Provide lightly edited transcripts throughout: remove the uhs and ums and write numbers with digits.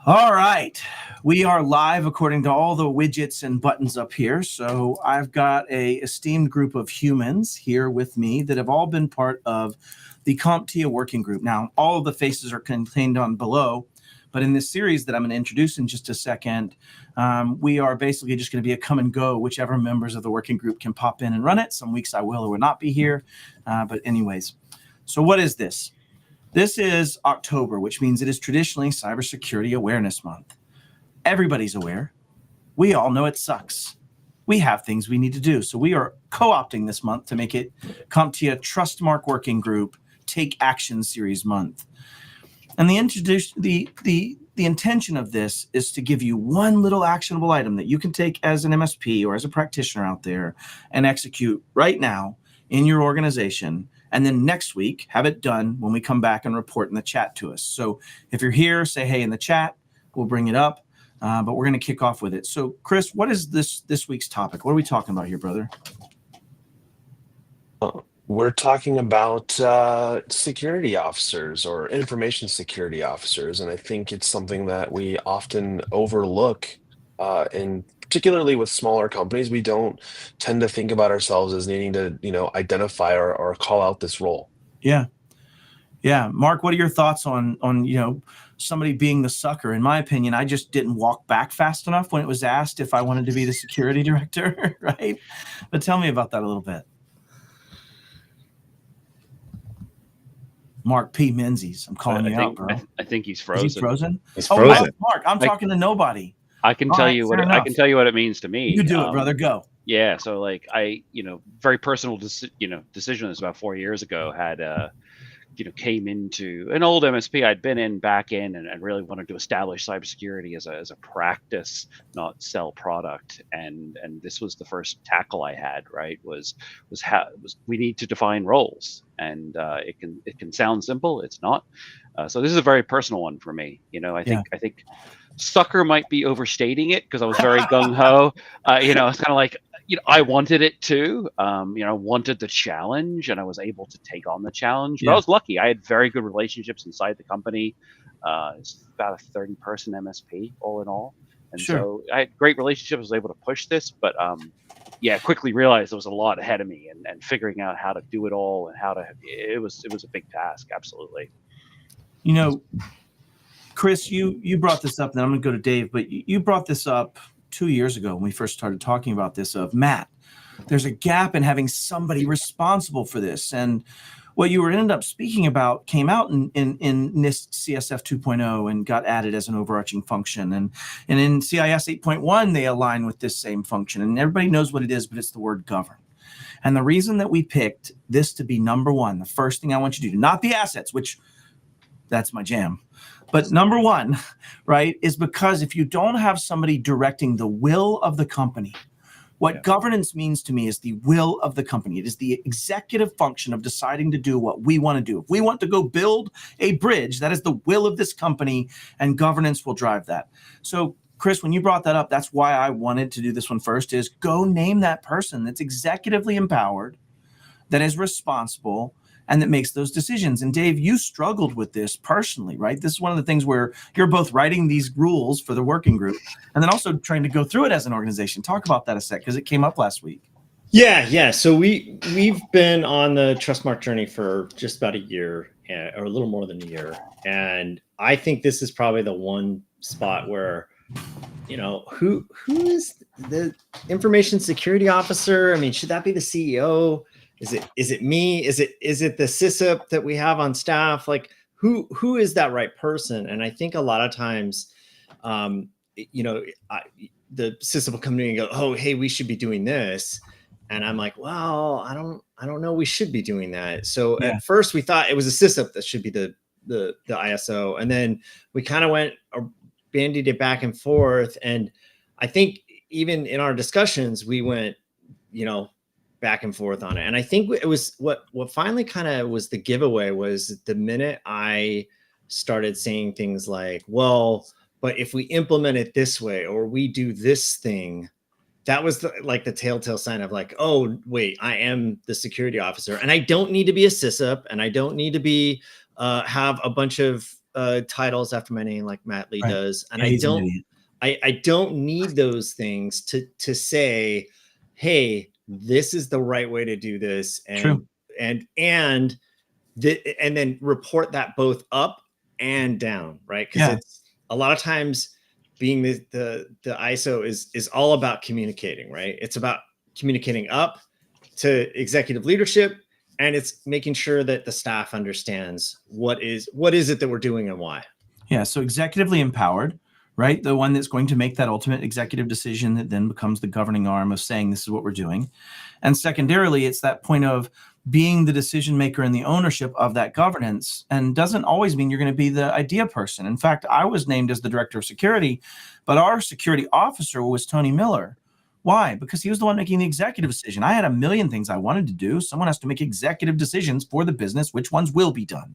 All right. We are live according to all the widgets and buttons up here. So I've got a esteemed group of humans here with me that have all been part of the CompTIA working group. Now, all of the faces are contained on below, but in this series that I'm going to introduce in just a second, we are basically just going to be a come and go. Whichever members of the working group can pop in and run it. Some weeks I will or will not be here. But anyways, so what is this? This is October, which means it is traditionally Cybersecurity Awareness Month. Everybody's aware. We all know it sucks. We have things we need to do. So we are co-opting this month to make it CompTIA Trustmark Working Group Take Action Series Month. And the intention of this is to give you one little actionable item that you can take as an MSP or as a practitioner out there and execute right now in your organization. And then next week, have it done when we come back and report in the chat to us. So if you're here, say hey in the chat. We'll bring it up. But we're going to kick off with it. So, Chris, what is this week's topic? What are we talking about here, brother? We're talking about security officers or information security officers. And I think it's something that we often overlook. And particularly with smaller companies, we don't tend to think about ourselves as needing to, identify or call out this role. Yeah. Mark, what are your thoughts on somebody being the sucker? In my opinion, I just didn't walk back fast enough when it was asked if I wanted to be the security director, right? But tell me about that a little bit. Mark P. Menzies, I'm calling you out, bro. I think he's frozen. Is he frozen? He's frozen. Mark, I'm talking to nobody. I can tell you what it means to me. You do it, brother. Go. Yeah. So I very personal decision. This about 4 years ago had came into an old MSP I'd been in back in and really wanted to establish cybersecurity as a practice, not sell product. And this was the first tackle I had, right? Was we need to define roles, and it can sound simple. It's not. So this is a very personal one for me. I think sucker might be overstating it because I was very gung ho. It's kind of like, I wanted it too. I wanted the challenge, and I was able to take on the challenge. But I was lucky. I had very good relationships inside the company. It's about a 30-person MSP all in all. And so I had great relationships. I was able to push this, but quickly realized there was a lot ahead of me, and figuring out how to do it all and it was a big task. Absolutely. Chris, you brought this up, and I'm going to go to Dave, but you brought this up 2 years ago when we first started talking about this of Matt. There's a gap in having somebody responsible for this. And what you ended up speaking about came out in NIST CSF 2.0 and got added as an overarching function. And in CIS 8.1, they align with this same function. And everybody knows what it is, but it's the word govern. And the reason that we picked this to be number one, the first thing I want you to do, not the assets, which that's my jam. But number one, right, is because if you don't have somebody directing the will of the company, what governance means to me is the will of the company. It is the executive function of deciding to do what we want to do. If we want to go build a bridge, that is the will of this company, and governance will drive that. So, Chris, when you brought that up, that's why I wanted to do this one first, is go name that person that's executively empowered, that is responsible, and that makes those decisions. And Dave, you struggled with this personally, right? This is one of the things where you're both writing these rules for the working group and then also trying to go through it as an organization. Talk about that a sec, because it came up last week. Yeah. So we've been on the Trustmark journey for just about a year, or a little more than a year. And I think this is probably the one spot where, who is the information security officer? I mean, should that be the CEO? Is it me? Is it the SysOp that we have on staff? Like who is that right person? And I think a lot of times, the SysOp will come to me and go, "Oh, hey, we should be doing this," and I'm like, "Well, I don't know. We should be doing that." So at first we thought it was a SysOp that should be the ISO, and then we kind of went bandied it back and forth. And I think even in our discussions, we went, back and forth on it. And I think it was what finally kind of was the giveaway was the minute I started saying things like, well, but if we implement it this way, or we do this thing, that was the telltale sign of like, oh, wait, I am the security officer and I don't need to be a SysOp, and I don't need to be, have a bunch of titles after my name like Matt Lee Right. does, and Yeah, he's an idiot. I don't need those things to say, hey, this is the right way to do this, and True. and then report that both up and down, right? Because Yeah. it's a lot of times being the ISO is all about communicating, right? It's about communicating up to executive leadership, and it's making sure that the staff understands what is it that we're doing and why. Yeah. So executively empowered, right? The one that's going to make that ultimate executive decision that then becomes the governing arm of saying this is what we're doing. And secondarily, it's that point of being the decision maker and the ownership of that governance, and doesn't always mean you're going to be the idea person. In fact, I was named as the director of security, but our security officer was Tony Miller. Why? Because he was the one making the executive decision. I had a million things I wanted to do. Someone has to make executive decisions for the business, which ones will be done.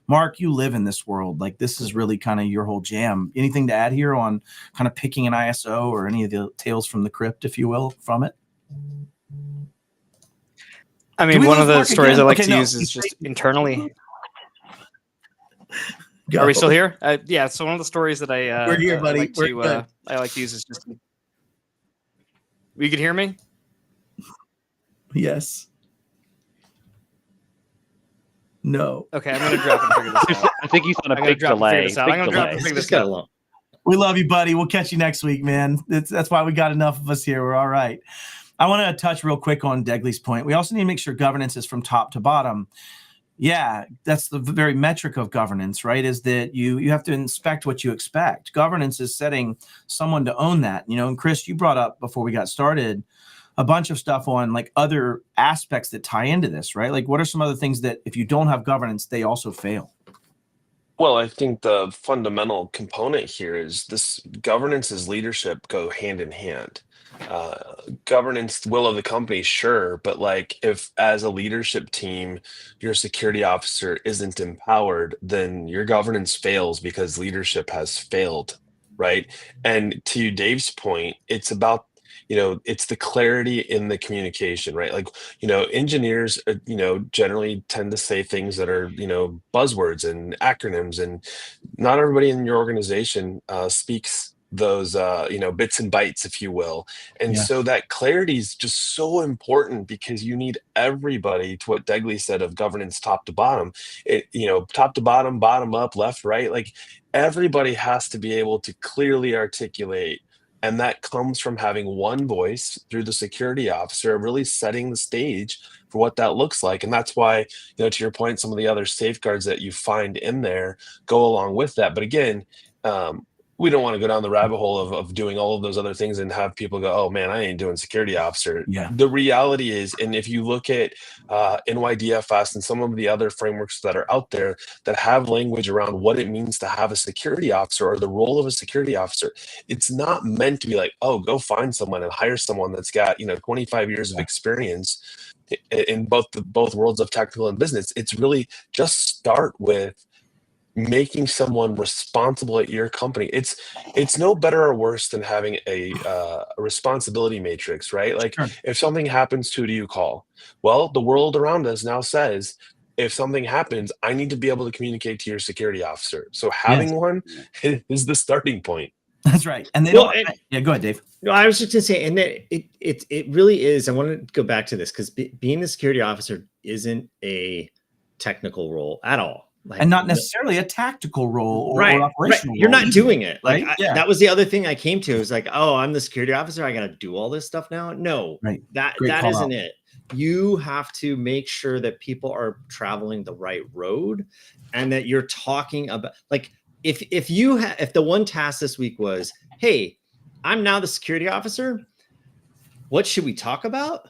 Mark, you live in this world. Like, this is really kind of your whole jam. Anything to add here on kind of picking an ISO or any of the tales from the crypt, if you will, from it? I mean, one of the stories I like to use is just internally. Are we still here? Yeah. So one of the stories that we're here, buddy. I like to use is just. You can hear me? Yes. No. Okay, I'm gonna drop and figure this out. I think he's on a big delay. I'm gonna drop and figure this out. We love you, buddy. We'll catch you next week, man. That's why we got enough of us here. We're all right. I want to touch real quick on Degley's point. We also need to make sure governance is from top to bottom. Yeah, that's the very metric of governance, right? Is that you have to inspect what you expect. Governance is setting someone to own that. You know, and Chris, you brought up before we got started a bunch of stuff on like other aspects that tie into this, right? Like, what are some other things that if you don't have governance, they also fail? Well, I think the fundamental component here is this: governance and leadership go hand in hand. Governance, will of the company, sure, but like if as a leadership team, your security officer isn't empowered, then your governance fails because leadership has failed, right? And to Dave's point, it's about, it's the clarity in the communication, right? Like, engineers, generally tend to say things that are, buzzwords and acronyms, and not everybody in your organization speaks those, bits and bytes, if you will. And so that clarity is just so important, because you need everybody, to what Degley said of governance top to bottom, top to bottom, bottom up, left, right, like everybody has to be able to clearly articulate. And that comes from having one voice through the security officer, really setting the stage for what that looks like. And that's why, to your point, some of the other safeguards that you find in there go along with that. But again, we don't want to go down the rabbit hole of doing all of those other things and have people go, oh man, I ain't doing security officer. Yeah. The reality is, and if you look at NYDFS and some of the other frameworks that are out there that have language around what it means to have a security officer or the role of a security officer, it's not meant to be like, oh, go find someone and hire someone that's got 25 years of experience in both worlds of technical and business. It's really just start with making someone responsible at your company. It's no better or worse than having a responsibility matrix, right? Like, sure. If something happens, who do you call? Well, the world around us now says, if something happens, I need to be able to communicate to your security officer. So having one is the starting point. That's right. And they go ahead, Dave. No, I was just gonna say, and that it really is. I want to go back to this because being the security officer isn't a technical role at all. Like, and not necessarily a tactical role or operational role. You're not doing it. Like, right? That was the other thing I came to. It was like, oh, I'm the security officer. I got to do all this stuff now. No, that isn't it. You have to make sure that people are traveling the right road, and that you're talking about, like, if the one task this week was, hey, I'm now the security officer, what should we talk about?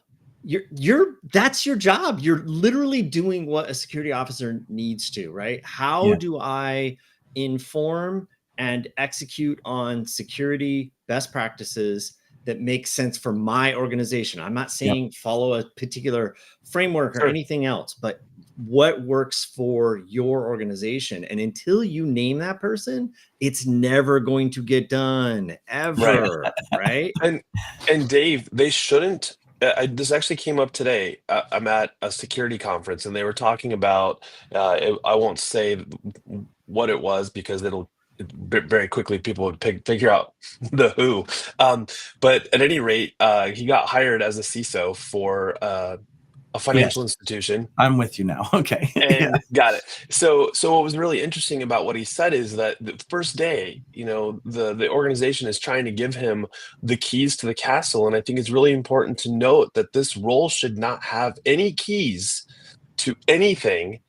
That's your job. You're literally doing what a security officer needs to, right? How do I inform and execute on security best practices that make sense for my organization? I'm not saying follow a particular framework or anything else, but what works for your organization. And until you name that person, it's never going to get done ever. Right. And Dave, they shouldn't. This actually came up today. I'm at a security conference, and they were talking about, I won't say what it was because very quickly people would figure out the who. But at any rate, he got hired as a CISO for a Yes, financial institution. I'm with you now. Okay. And got it. So what was really interesting about what he said is that the first day, the organization is trying to give him the keys to the castle. And I think it's really important to note that this role should not have any keys to anything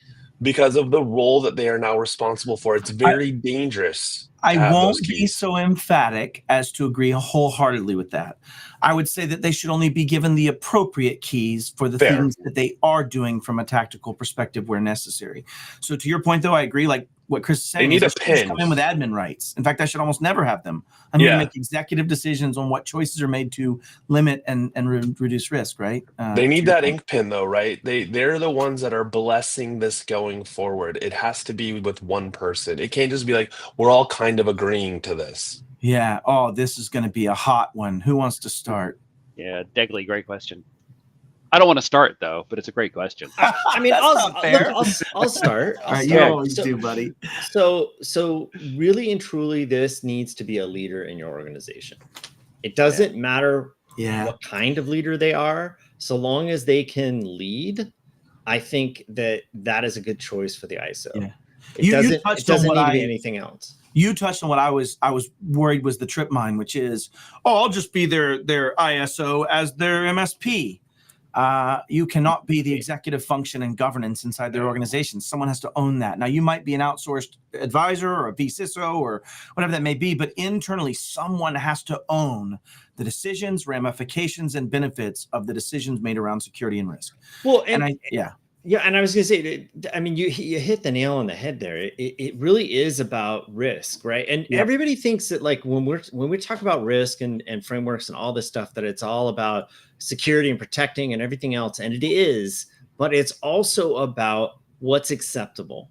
because of the role that they are now responsible for. It's very dangerous to I have those won't be keys. so emphatic as to agree wholeheartedly with that. I would say that they should only be given the appropriate keys for the Fair. things that they are doing from a tactical perspective where necessary. So to your point, though, I agree. Like what Chris is saying, They need they a should just pin. come in with admin rights. In fact, I should almost never have them. I'm going to Yeah. make executive decisions on what choices are made to limit and reduce risk. Right? They need to your that point. ink pin though, right? They're the ones that are blessing this going forward. It has to be with one person. It can't just be like, we're all kind of agreeing to this. Yeah. Oh, this is going to be a hot one. Who wants to start? Yeah, Degley, great question. I don't want to start though, but it's a great question. I mean, That's not fair. I'll start. All right, start. you always do, buddy. So really and truly, this needs to be a leader in your organization. It doesn't matter what kind of leader they are, so long as they can lead. I think that is a good choice for the ISO. Yeah. It doesn't need to be anything else. You touched on what I was worried was the trip mine, which is, I'll just be their ISO as their MSP. You cannot be the executive function and governance inside their organization. Someone has to own that. Now, you might be an outsourced advisor or a VCISO or whatever that may be, but internally, someone has to own the decisions, ramifications, and benefits of the decisions made around security and risk. Well, and I was going to say, I mean, you hit the nail on the head there. It really is about risk, right? And everybody thinks that like when we talk about risk and frameworks and all this stuff, that it's all about security and protecting and everything else. And it is, but it's also about what's acceptable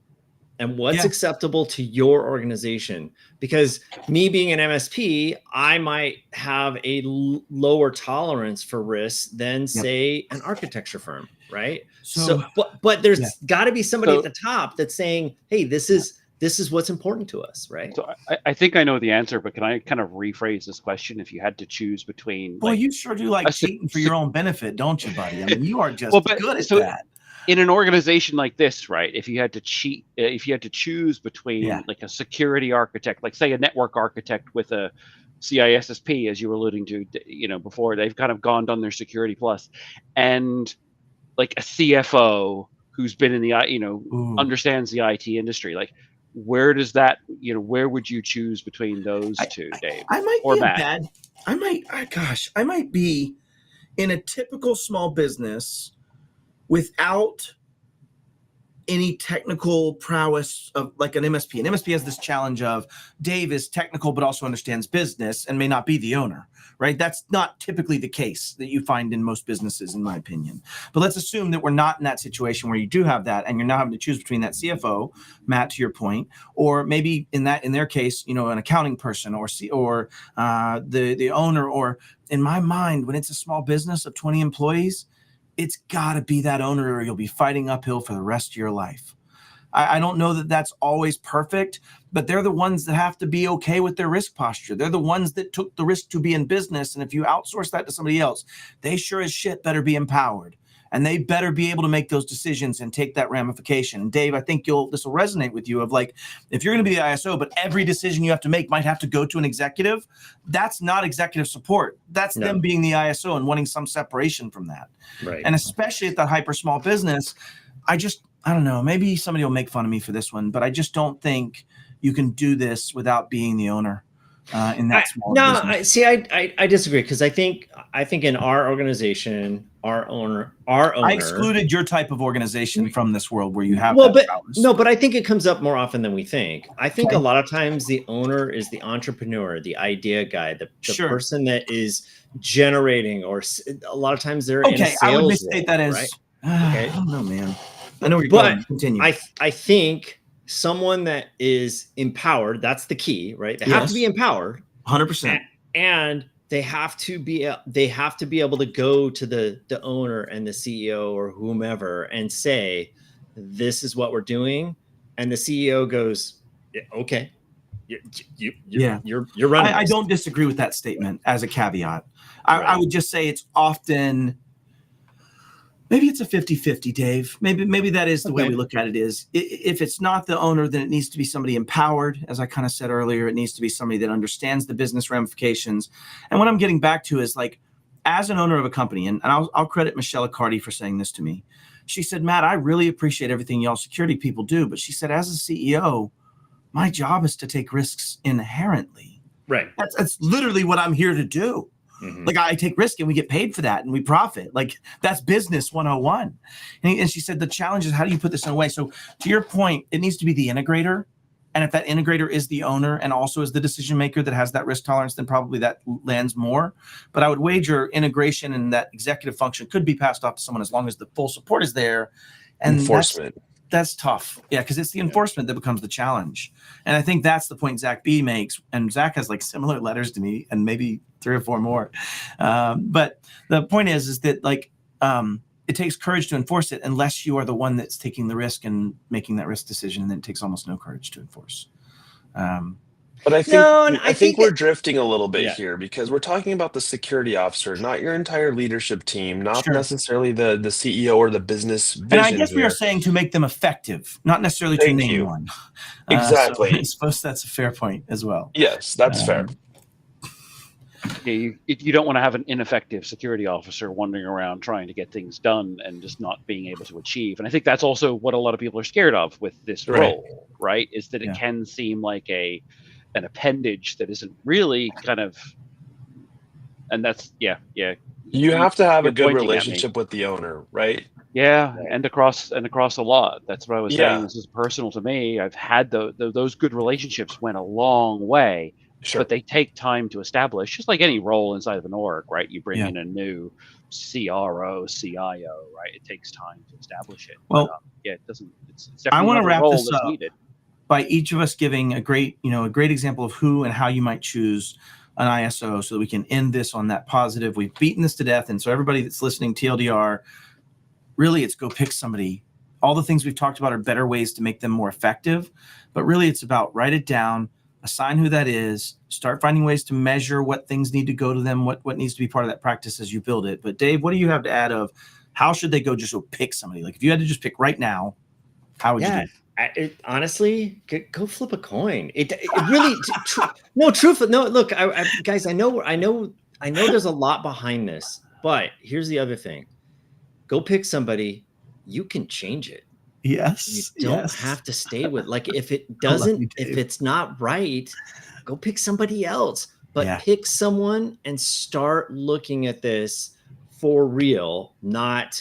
and what's acceptable to your organization. Because me being an MSP, I might have a lower tolerance for risk than say an architecture firm, right? So but there's got to be somebody at the top that's saying, hey, this is what's important to us, right? So I think I know the answer, but can I kind of rephrase this question? If you had to choose between, well, you sure do like cheating for your own benefit, don't you, buddy? I mean, you are just good at that. In an organization like this, right? If you had to choose between like a security architect, like say a network architect with a CISSP, as you were alluding to, before, they've kind of done their security plus, and like a CFO who's been in the, understands the IT industry, like where does that, where would you choose between those two, Dave? I might or be Matt? I might be in a typical small business without any technical prowess of like an MSP. An MSP has this challenge of Dave is technical, but also understands business and may not be the owner, right? That's not typically the case that you find in most businesses, in my opinion. But let's assume that we're not in that situation where you do have that, and you're now having to choose between that CFO, Matt, to your point, or maybe in their case, an accounting person or the owner, or in my mind, when it's a small business of 20 employees, it's got to be that owner or you'll be fighting uphill for the rest of your life. I don't know that that's always perfect, but they're the ones that have to be okay with their risk posture. They're the ones that took the risk to be in business. And if you outsource that to somebody else, they sure as shit better be empowered. And they better be able to make those decisions and take that ramification. And Dave, I think this will resonate with you of like, if you're going to be the ISO, but every decision you have to make might have to go to an executive, that's not executive support. That's them being the ISO and wanting some separation from that. Right. And especially at that hyper small business, I don't know, maybe somebody will make fun of me for this one, but I just don't think you can do this without being the owner. In that small business. I disagree, because I think in our organization, our owner. I excluded your type of organization from this world where you have but I think it comes up more often than we think. I think a lot of times the owner is the entrepreneur, the idea guy, the person that is generating, or a lot of times they're in a sales I would role, misstate that as right? I don't know, man. I know where you're going. Continue. I think someone that is empowered, that's the key, right? They have to be empowered 100%, and they have to be able to go to the owner and the CEO or whomever and say, this is what we're doing, and the CEO goes, Yeah, okay. Yeah. You're running. I this. don't disagree with that statement as a caveat. I would just say it's often, maybe it's a 50-50, Dave. Maybe that is the way we look at it is. If it's not the owner, then it needs to be somebody empowered. As I kind of said earlier, it needs to be somebody that understands the business ramifications. And what I'm getting back to is like, as an owner of a company, and I'll credit Michelle Accardi for saying this to me. She said, Matt, I really appreciate everything y'all security people do. But she said, as a CEO, my job is to take risks inherently. Right. That's literally what I'm here to do. Mm-hmm. Like I take risk and we get paid for that and we profit. Like that's business 101. And she said, the challenge is how do you put this in a way? So to your point, it needs to be the integrator. And if that integrator is the owner and also is the decision maker that has that risk tolerance, then probably that lands more. But I would wager integration and that executive function could be passed off to someone as long as the full support is there. And enforcement. That's tough. Yeah, because it's the enforcement that becomes the challenge. And I think that's the point Zach B makes. And Zach has like similar letters to me and maybe 3 or 4 more. But the point is that like it takes courage to enforce it unless you are the one that's taking the risk and making that risk decision. And then it takes almost no courage to enforce. But I think we're drifting a little bit here because we're talking about the security officer, not your entire leadership team, not necessarily the CEO or the business vision. And I guess we are saying to make them effective, not necessarily to name one. Exactly. So I suppose that's a fair point as well. Yes, that's fair. Yeah, you don't want to have an ineffective security officer wandering around trying to get things done and just not being able to achieve. And I think that's also what a lot of people are scared of with this role, right? Is that it can seem like an appendage that isn't really kind of, and that's you have to have a good relationship with the owner, right? Yeah, and across a lot. That's what I was saying. This is personal to me. I've had those good relationships went a long way. Sure. But they take time to establish, just like any role inside of an org, right? You bring in a new CRO, CIO, right? It takes time to establish it. Well, but, it doesn't. It's definitely I want to wrap this up needed. By each of us giving a great example of who and how you might choose an ISO, so that we can end this on that positive. We've beaten this to death, and so everybody that's listening, TLDR, really, it's go pick somebody. All the things we've talked about are better ways to make them more effective, but really, it's about write it down. Assign who that is, start finding ways to measure what things need to go to them, what needs to be part of that practice as you build it. But Dave, what do you have to add of how should they go just go pick somebody? Like if you had to just pick right now, how would you do it? Honestly, go flip a coin. It really, truthfully, no, look, guys, I know there's a lot behind this, but here's the other thing. Go pick somebody, you can change it. Yes. You don't have to stay with, like, if it doesn't, if it's not right, go pick somebody else, but pick someone and start looking at this for real, not,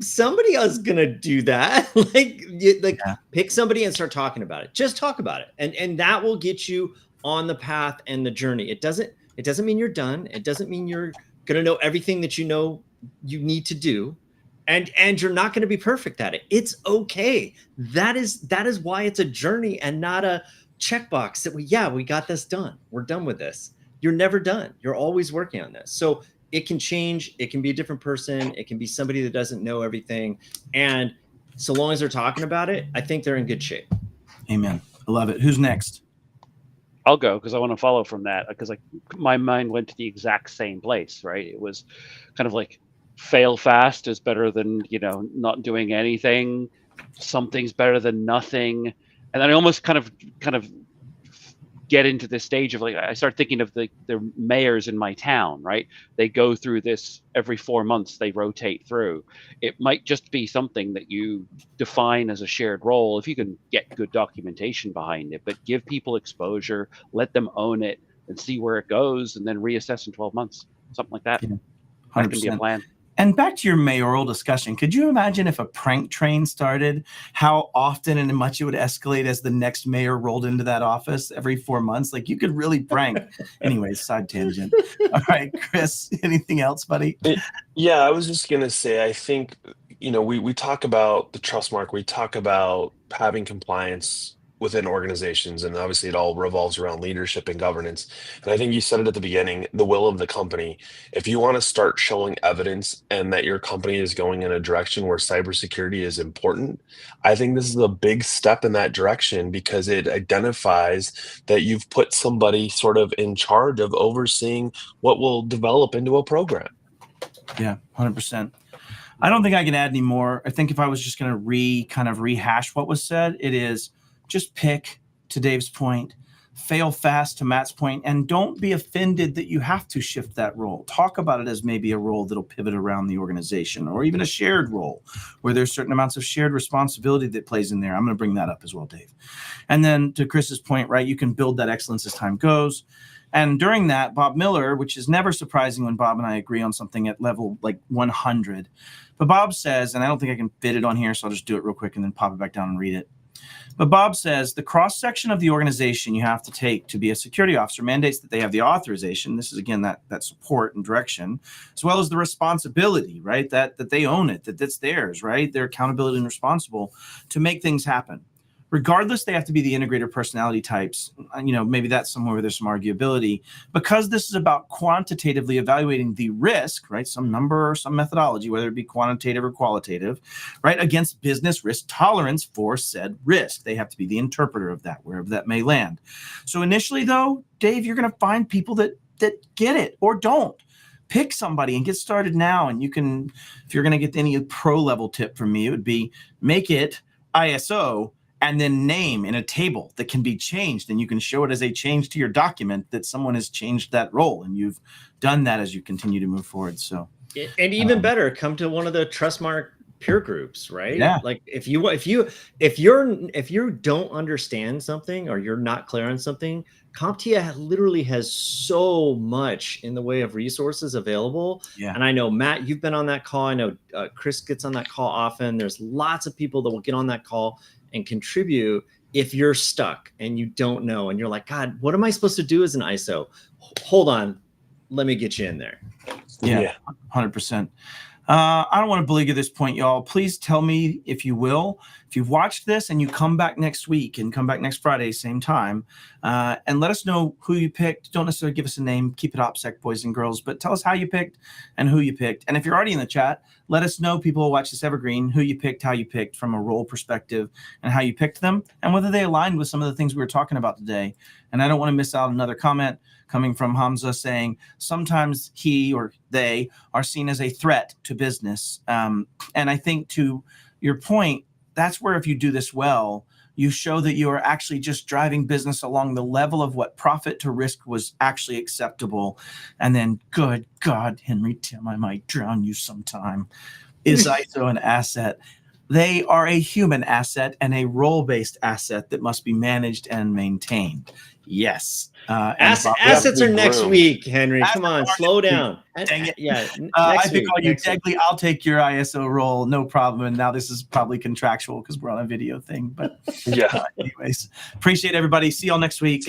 somebody else is going to do that. Pick somebody and start talking about it. Just talk about it. And that will get you on the path and the journey. It doesn't mean you're done. It doesn't mean you're going to know everything that you know you need to do. And you're not going to be perfect at it. It's okay. That is why it's a journey and not a checkbox that we got this done. We're done with this. You're never done. You're always working on this. So it can change. It can be a different person. It can be somebody that doesn't know everything. And so long as they're talking about it, I think they're in good shape. Amen. I love it. Who's next? I'll go because I want to follow from that because my mind went to the exact same place, right? It was kind of like, fail fast is better than not doing anything. Something's better than nothing. And then I almost kind of get into this stage of like I start thinking of the mayors in my town, right? They go through this every 4 months. They rotate through. It might just be something that you define as a shared role if you can get good documentation behind it. But give people exposure, let them own it, and see where it goes, and then reassess in 12 months, something like that. 100%. That can be a plan. And back to your mayoral discussion, could you imagine if a prank train started, how often and much it would escalate as the next mayor rolled into that office every 4 months? Like you could really prank. Anyways, side tangent. All right, Chris, anything else, buddy? Yeah, I was just going to say, I think, we talk about the Trustmark, we talk about having compliance within organizations, and obviously it all revolves around leadership and governance. And I think you said it at the beginning, the will of the company. If you want to start showing evidence and that your company is going in a direction where cybersecurity is important, I think this is a big step in that direction, because it identifies that you've put somebody sort of in charge of overseeing what will develop into a program. Yeah, 100%. I don't think I can add any more. I think if I was just going to kind of rehash what was said, it is just pick, to Dave's point, fail fast, to Matt's point, and don't be offended that you have to shift that role. Talk about it as maybe a role that'll pivot around the organization, or even a shared role where there's certain amounts of shared responsibility that plays in there. I'm going to bring that up as well, Dave. And then to Chris's point, right, you can build that excellence as time goes. And during that, Bob Miller, which is never surprising when Bob and I agree on something at level like 100, but Bob says, and I don't think I can fit it on here, so I'll just do it real quick and then pop it back down and read it. But Bob says the cross-section of the organization you have to take to be a security officer mandates that they have the authorization. This is, again, that support and direction, as well as the responsibility, right? That they own it, that's theirs, right? Their accountability and responsible to make things happen. Regardless, they have to be the integrator personality types. Maybe that's somewhere where there's some arguability, because this is about quantitatively evaluating the risk, right? Some number or some methodology, whether it be quantitative or qualitative, right? Against business risk tolerance for said risk. They have to be the interpreter of that, wherever that may land. So initially, though, Dave, you're going to find people that get it or don't. Pick somebody and get started now. And you can, if you're going to get any pro level tip from me, it would be make it ISO and then name in a table that can be changed, and you can show it as a change to your document that someone has changed that role, and you've done that as you continue to move forward. So, and even better, come to one of the Trustmark peer groups, right? Yeah. Like if you don't understand something or you're not clear on something, CompTIA literally has so much in the way of resources available. Yeah. And I know, Matt, you've been on that call. I know Chris gets on that call often. There's lots of people that will get on that call and contribute if you're stuck and you don't know and you're like, God, what am I supposed to do as an ISO? Hold on, let me get you in there. Yeah. 100%. I don't want to beleaguer this point, y'all. Please tell me, if you will, if you've watched this and you come back next week and come back next Friday, same time, and let us know who you picked. Don't necessarily give us a name. Keep it OPSEC, boys and girls, but tell us how you picked and who you picked. And if you're already in the chat, let us know, people who watch this evergreen, who you picked, how you picked from a role perspective and how you picked them and whether they aligned with some of the things we were talking about today. And I don't want to miss out another comment coming from Hamza saying sometimes he or they are seen as a threat to business. And I think, to your point, that's where if you do this well, you show that you are actually just driving business along the level of what profit to risk was actually acceptable. And then, good God, Henry Tim, I might drown you sometime. Is ISO an asset? They are a human asset and a role-based asset that must be managed and maintained. Yes. Assets are next week, Henry. Come on, slow down. Dang it. Yeah. I pick all you, Degley. I'll take your ISO role, no problem. And now this is probably contractual because we're on a video thing. But Yeah. anyways, appreciate everybody. See y'all next week.